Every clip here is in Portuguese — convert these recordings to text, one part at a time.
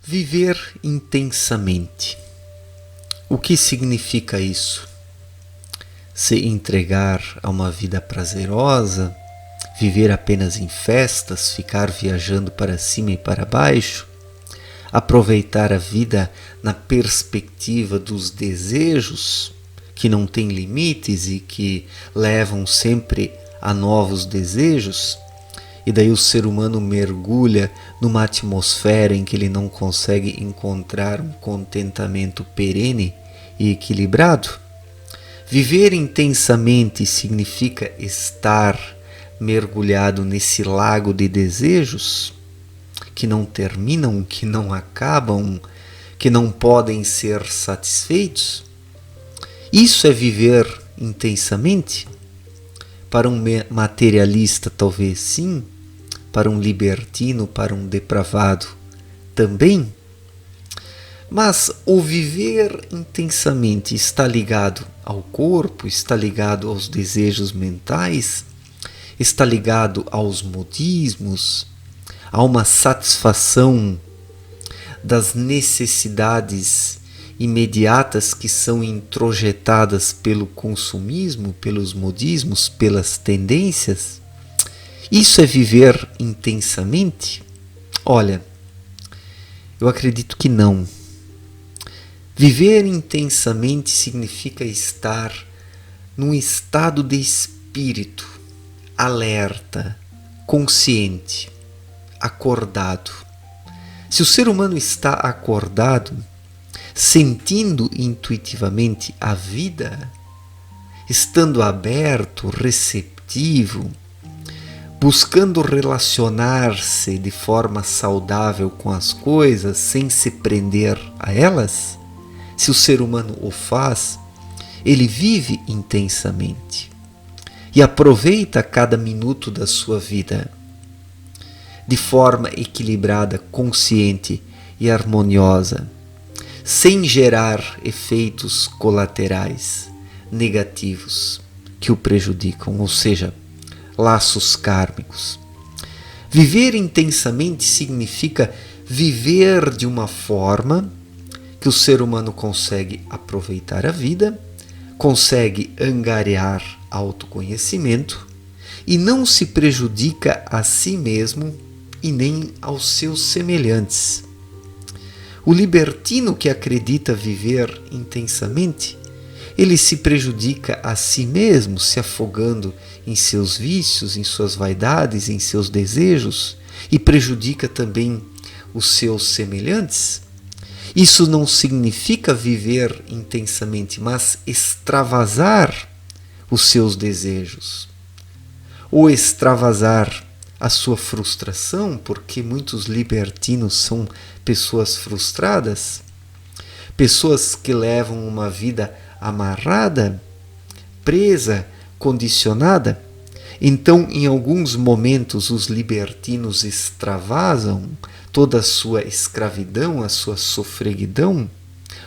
Viver intensamente. O que significa isso? Se entregar a uma vida prazerosa, viver apenas em festas, ficar viajando para cima e para baixo, aproveitar a vida na perspectiva dos desejos que não têm limites e que levam sempre a novos desejos? E daí o ser humano mergulha numa atmosfera em que ele não consegue encontrar um contentamento perene e equilibrado. Viver intensamente significa estar mergulhado nesse lago de desejos que não terminam, que não acabam, que não podem ser satisfeitos. Isso é viver intensamente? Para um materialista, talvez sim. Para um libertino, para um depravado, também. Mas o viver intensamente está ligado ao corpo, está ligado aos desejos mentais, está ligado aos modismos, a uma satisfação das necessidades imediatas que são introjetadas pelo consumismo, pelos modismos, pelas tendências. Isso é viver intensamente? Olha, eu acredito que não. Viver intensamente significa estar num estado de espírito alerta, consciente, acordado. Se o ser humano está acordado, sentindo intuitivamente a vida, estando aberto, receptivo, buscando relacionar-se de forma saudável com as coisas, sem se prender a elas, se o ser humano o faz, ele vive intensamente e aproveita cada minuto da sua vida de forma equilibrada, consciente e harmoniosa, sem gerar efeitos colaterais negativos que o prejudicam, ou seja, laços kármicos. Viver intensamente significa viver de uma forma que o ser humano consegue aproveitar a vida, consegue angariar autoconhecimento e não se prejudica a si mesmo e nem aos seus semelhantes. O libertino que acredita viver intensamente, ele se prejudica a si mesmo, se afogando em seus vícios, em suas vaidades, em seus desejos, e prejudica também os seus semelhantes. Isso não significa viver intensamente, mas extravasar os seus desejos, ou extravasar a sua frustração, porque muitos libertinos são pessoas frustradas, pessoas que levam uma vida amarrada, presa, condicionada. Então, em alguns momentos, os libertinos extravasam toda a sua escravidão, a sua sofreguidão,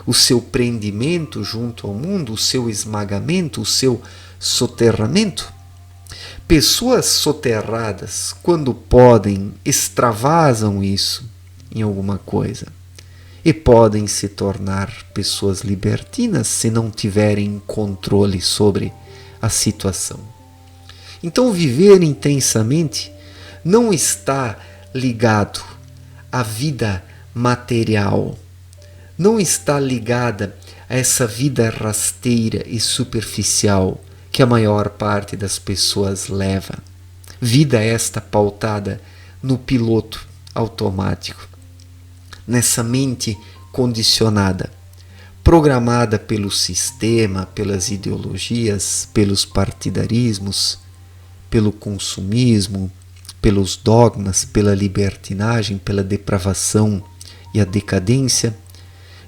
o seu prendimento junto ao mundo, o seu esmagamento, o seu soterramento. Pessoas soterradas, quando podem, extravasam isso em alguma coisa e podem se tornar pessoas libertinas se não tiverem controle sobre a situação. Então, viver intensamente não está ligado à vida material, não está ligada a essa vida rasteira e superficial que a maior parte das pessoas leva. Vida esta pautada no piloto automático, nessa mente condicionada, programada pelo sistema, pelas ideologias, pelos partidarismos, pelo consumismo, pelos dogmas, pela libertinagem, pela depravação e a decadência.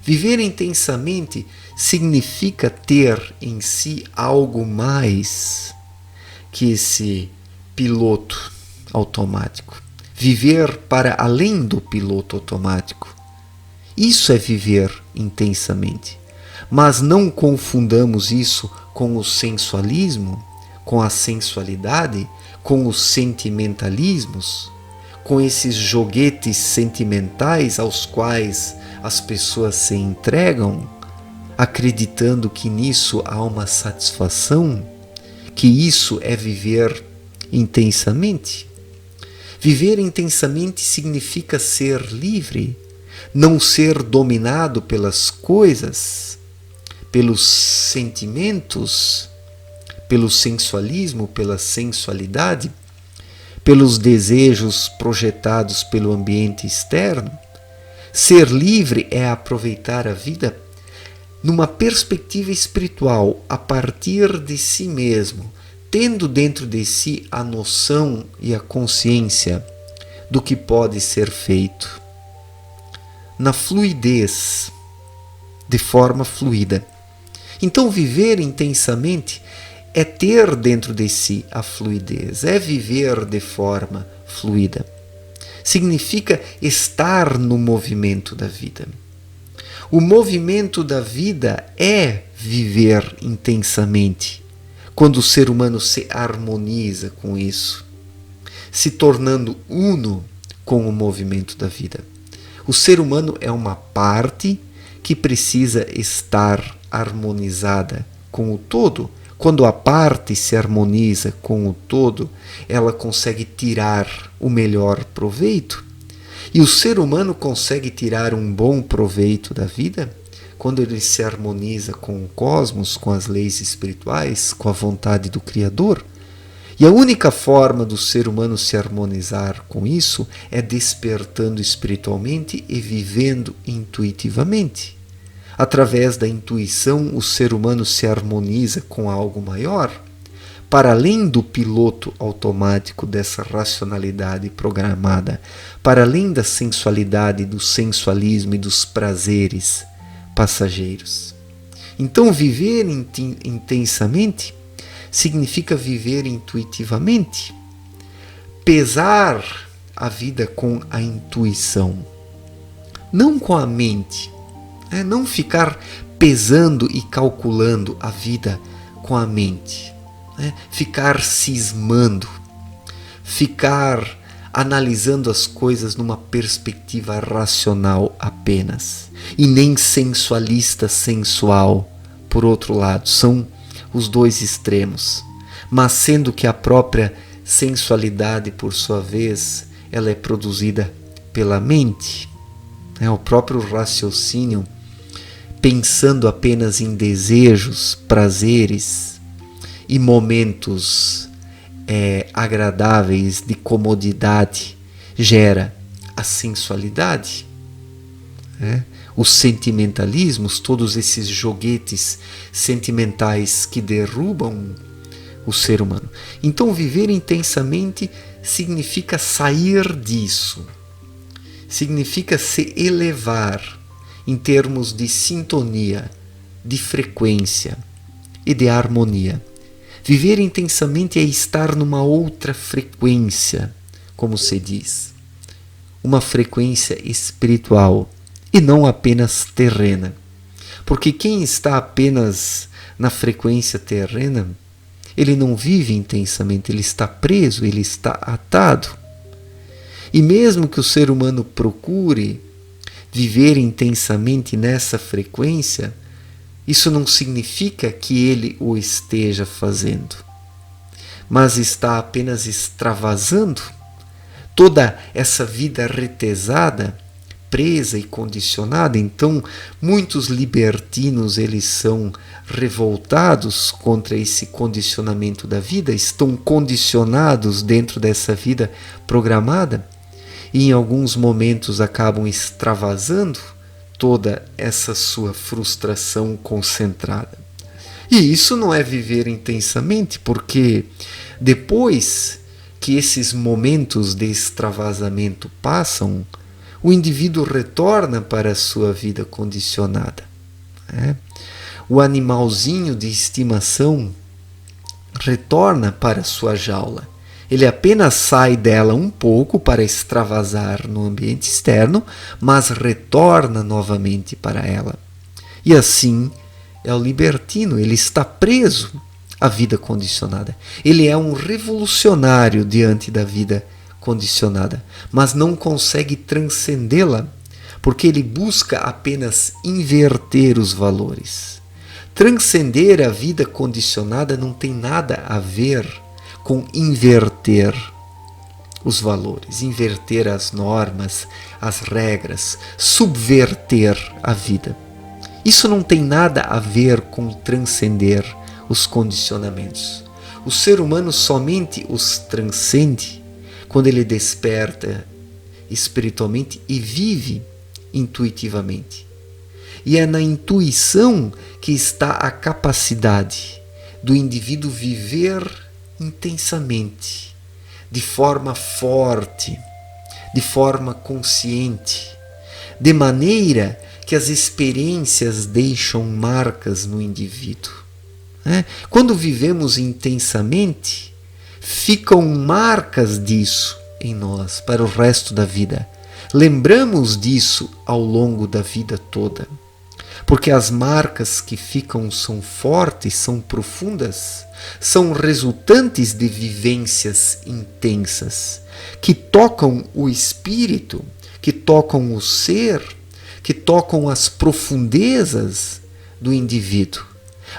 Viver intensamente significa ter em si algo mais que esse piloto automático. Viver para além do piloto automático. Isso é viver intensamente. Mas não confundamos isso com o sensualismo, com a sensualidade, com os sentimentalismos, com esses joguetes sentimentais aos quais as pessoas se entregam, acreditando que nisso há uma satisfação, que isso é viver intensamente. Viver intensamente significa ser livre, não ser dominado pelas coisas, pelos sentimentos, pelo sensualismo, pela sensualidade, pelos desejos projetados pelo ambiente externo. Ser livre é aproveitar a vida numa perspectiva espiritual, a partir de si mesmo, tendo dentro de si a noção e a consciência do que pode ser feito. Na fluidez, de forma fluida. Então, viver intensamente é ter dentro de si a fluidez, é viver de forma fluida. Significa estar no movimento da vida. O movimento da vida é viver intensamente, quando o ser humano se harmoniza com isso, se tornando uno com o movimento da vida. O ser humano é uma parte que precisa estar harmonizada com o todo. Quando a parte se harmoniza com o todo, ela consegue tirar o melhor proveito. E o ser humano consegue tirar um bom proveito da vida quando ele se harmoniza com o cosmos, com as leis espirituais, com a vontade do Criador. E a única forma do ser humano se harmonizar com isso é despertando espiritualmente e vivendo intuitivamente. Através da intuição, o ser humano se harmoniza com algo maior, para além do piloto automático dessa racionalidade programada, para além da sensualidade, do sensualismo e dos prazeres passageiros. Então, viver intensamente significa viver intuitivamente, pesar a vida com a intuição, não com a mente. Não ficar pesando e calculando a vida com a mente. Ficar cismando. Ficar analisando as coisas numa perspectiva racional apenas. E nem sensualista, sensual, por outro lado. São os dois extremos. Mas sendo que a própria sensualidade, por sua vez, ela é produzida pela mente. O próprio raciocínio, pensando apenas em desejos, prazeres e momentos agradáveis de comodidade, gera a sensualidade, os sentimentalismos, todos esses joguetes sentimentais que derrubam o ser humano. Então, viver intensamente significa sair disso, significa se elevar em termos de sintonia, de frequência e de harmonia. Viver intensamente é estar numa outra frequência, como se diz, uma frequência espiritual e não apenas terrena. Porque quem está apenas na frequência terrena, ele não vive intensamente, ele está preso, ele está atado. E mesmo que o ser humano procure viver intensamente nessa frequência, isso não significa que ele o esteja fazendo, mas está apenas extravasando toda essa vida retesada, presa e condicionada. Então, muitos libertinos, eles são revoltados contra esse condicionamento da vida, estão condicionados dentro dessa vida programada, e em alguns momentos acabam extravasando toda essa sua frustração concentrada. E isso não é viver intensamente, porque depois que esses momentos de extravasamento passam, o indivíduo retorna para a sua vida condicionada. O animalzinho de estimação retorna para a sua jaula. Ele apenas sai dela um pouco para extravasar no ambiente externo, mas retorna novamente para ela. E assim é o libertino, ele está preso à vida condicionada. Ele é um revolucionário diante da vida condicionada, mas não consegue transcendê-la, porque ele busca apenas inverter os valores. Transcender a vida condicionada não tem nada a ver com inverter os valores, inverter as normas, as regras, subverter a vida. Isso não tem nada a ver com transcender os condicionamentos. O ser humano somente os transcende quando ele desperta espiritualmente e vive intuitivamente. E é na intuição que está a capacidade do indivíduo viver intensamente, de forma forte, de forma consciente, de maneira que as experiências deixam marcas no indivíduo. Quando vivemos intensamente, ficam marcas disso em nós para o resto da vida. Lembramos disso ao longo da vida toda, porque as marcas que ficam são fortes, são profundas, são resultantes de vivências intensas, que tocam o espírito, que tocam o ser, que tocam as profundezas do indivíduo.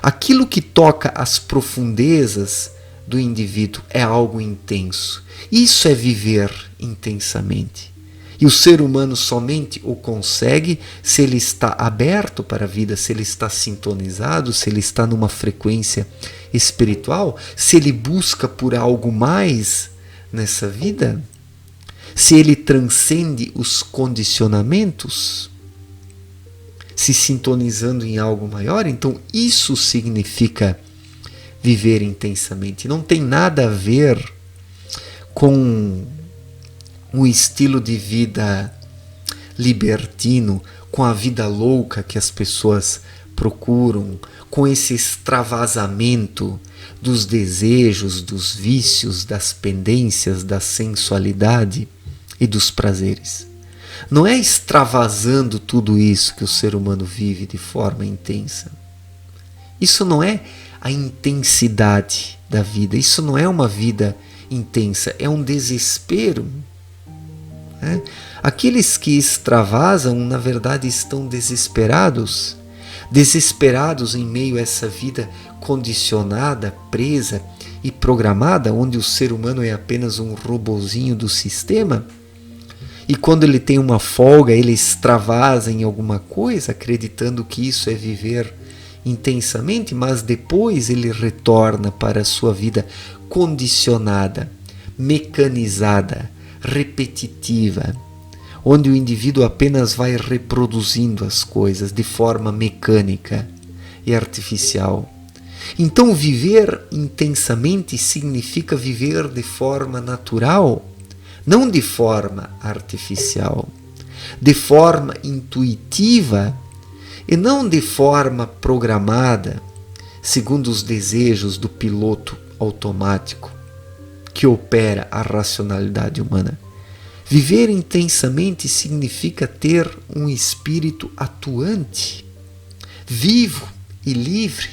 Aquilo que toca as profundezas do indivíduo é algo intenso. Isso é viver intensamente. E o ser humano somente o consegue se ele está aberto para a vida, se ele está sintonizado, se ele está numa frequência espiritual, se ele busca por algo mais nessa vida, se ele transcende os condicionamentos, se sintonizando em algo maior. Então isso significa viver intensamente. Não tem nada a ver com um estilo de vida libertino, com a vida louca que as pessoas procuram, com esse extravasamento dos desejos, dos vícios, das pendências, da sensualidade e dos prazeres. Não é extravasando tudo isso que o ser humano vive de forma intensa. Isso não é a intensidade da vida, isso não é uma vida intensa, é um desespero. Aqueles que extravasam, na verdade, estão desesperados em meio a essa vida condicionada, presa e programada, onde o ser humano é apenas um robozinho do sistema. E quando ele tem uma folga, ele extravasa em alguma coisa, acreditando que isso é viver intensamente, mas depois ele retorna para a sua vida condicionada, mecanizada, repetitiva, onde o indivíduo apenas vai reproduzindo as coisas de forma mecânica e artificial. Então, viver intensamente significa viver de forma natural, não de forma artificial, de forma intuitiva e não de forma programada, segundo os desejos do piloto automático que opera a racionalidade humana. Viver intensamente significa ter um espírito atuante, vivo e livre,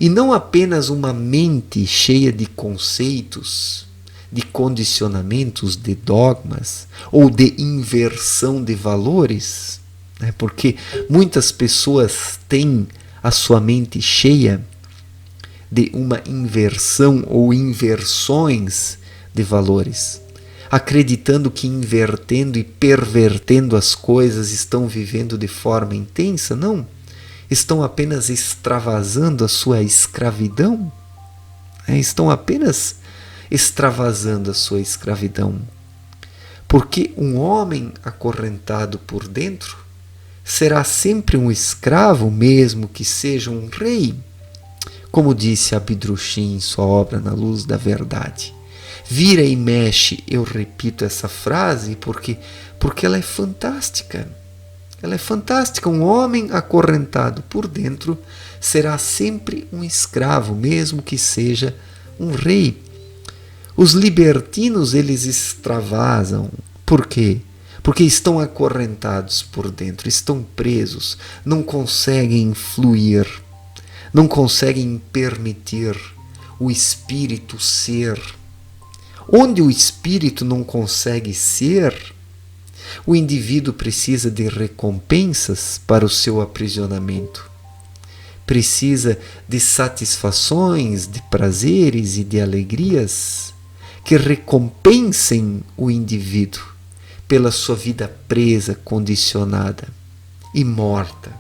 e não apenas uma mente cheia de conceitos, de condicionamentos, de dogmas ou de inversão de valores, porque muitas pessoas têm a sua mente cheia de uma inversão ou inversões de valores, acreditando que invertendo e pervertendo as coisas estão vivendo de forma intensa. Não, estão apenas extravasando a sua escravidão, estão apenas extravasando a sua escravidão, porque um homem acorrentado por dentro será sempre um escravo, mesmo que seja um rei. Como disse Abidrushim em sua obra Na Luz da Verdade. Vira e mexe, eu repito essa frase porque ela é fantástica. Ela é fantástica. Um homem acorrentado por dentro será sempre um escravo, mesmo que seja um rei. Os libertinos, eles extravasam. Por quê? Porque estão acorrentados por dentro, estão presos, não conseguem fluir, não conseguem permitir o espírito ser Onde o espírito não consegue ser, o indivíduo precisa de recompensas para o seu aprisionamento. Precisa de satisfações, de prazeres e de alegrias que recompensem o indivíduo pela sua vida presa, condicionada e morta.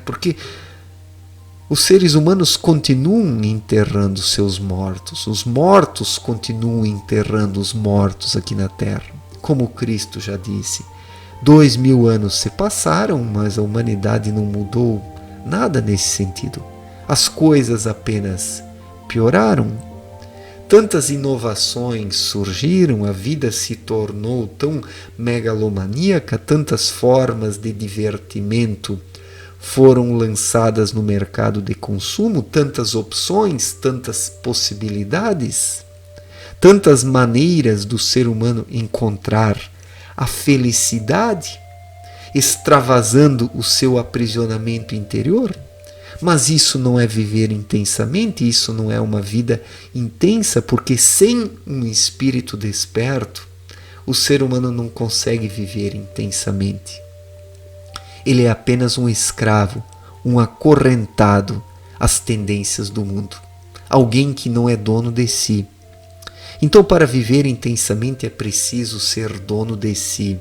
Porque os seres humanos continuam enterrando seus mortos, os mortos continuam enterrando os mortos aqui na Terra. Como Cristo já disse, 2000 anos se passaram, mas a humanidade não mudou nada nesse sentido. As coisas apenas pioraram. Tantas inovações surgiram, a vida se tornou tão megalomaníaca, tantas formas de divertimento foram lançadas no mercado de consumo, tantas opções, tantas possibilidades, tantas maneiras do ser humano encontrar a felicidade, extravasando o seu aprisionamento interior. Mas isso não é viver intensamente, isso não é uma vida intensa, porque sem um espírito desperto, o ser humano não consegue viver intensamente. Ele é apenas um escravo, um acorrentado às tendências do mundo, alguém que não é dono de si. Então, para viver intensamente é preciso ser dono de si.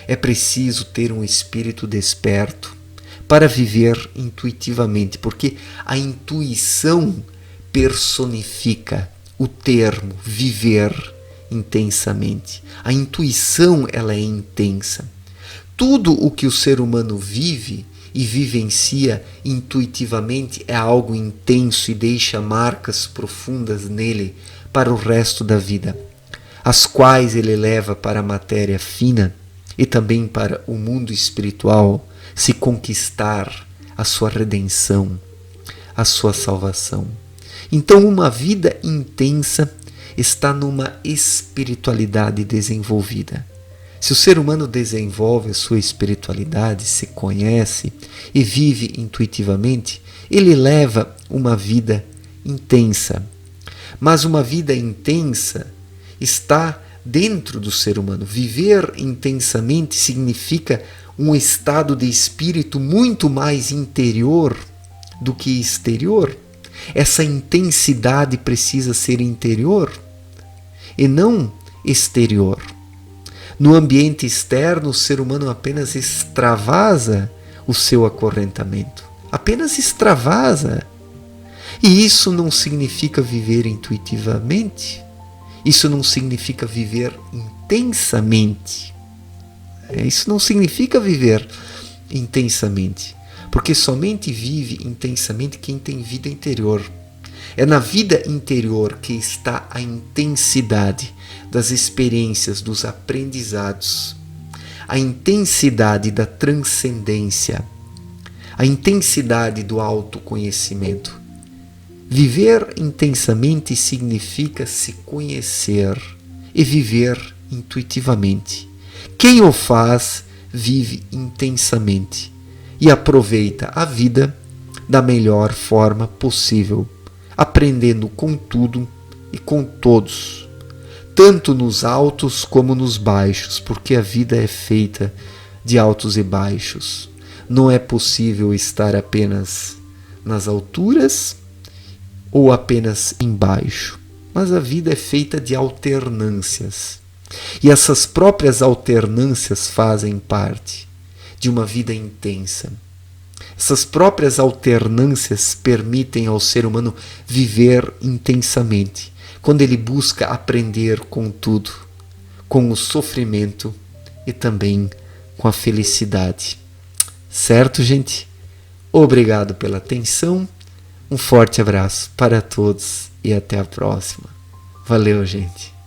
É preciso ter um espírito desperto para viver intuitivamente, porque a intuição personifica o termo viver intensamente. A intuição, ela é intensa. Tudo o que o ser humano vive e vivencia intuitivamente é algo intenso e deixa marcas profundas nele para o resto da vida, as quais ele leva para a matéria fina e também para o mundo espiritual, se conquistar a sua redenção, a sua salvação. Então, uma vida intensa está numa espiritualidade desenvolvida. Se o ser humano desenvolve a sua espiritualidade, se conhece e vive intuitivamente, ele leva uma vida intensa. Mas uma vida intensa está dentro do ser humano. Viver intensamente significa um estado de espírito muito mais interior do que exterior. Essa intensidade precisa ser interior e não exterior. No ambiente externo, o ser humano apenas extravasa o seu acorrentamento. Apenas extravasa. E isso não significa viver intuitivamente. Isso não significa viver intensamente. Isso não significa viver intensamente. Porque somente vive intensamente quem tem vida interior. É na vida interior que está a intensidade das experiências, dos aprendizados, a intensidade da transcendência, a intensidade do autoconhecimento. Viver intensamente significa se conhecer e viver intuitivamente. Quem o faz vive intensamente e aproveita a vida da melhor forma possível, aprendendo com tudo e com todos, tanto nos altos como nos baixos, porque a vida é feita de altos e baixos. Não é possível estar apenas nas alturas ou apenas embaixo, mas a vida é feita de alternâncias. E essas próprias alternâncias fazem parte de uma vida intensa. Essas próprias alternâncias permitem ao ser humano viver intensamente, quando ele busca aprender com tudo, com o sofrimento e também com a felicidade. Certo, gente? Obrigado pela atenção. Um forte abraço para todos e até a próxima. Valeu, gente.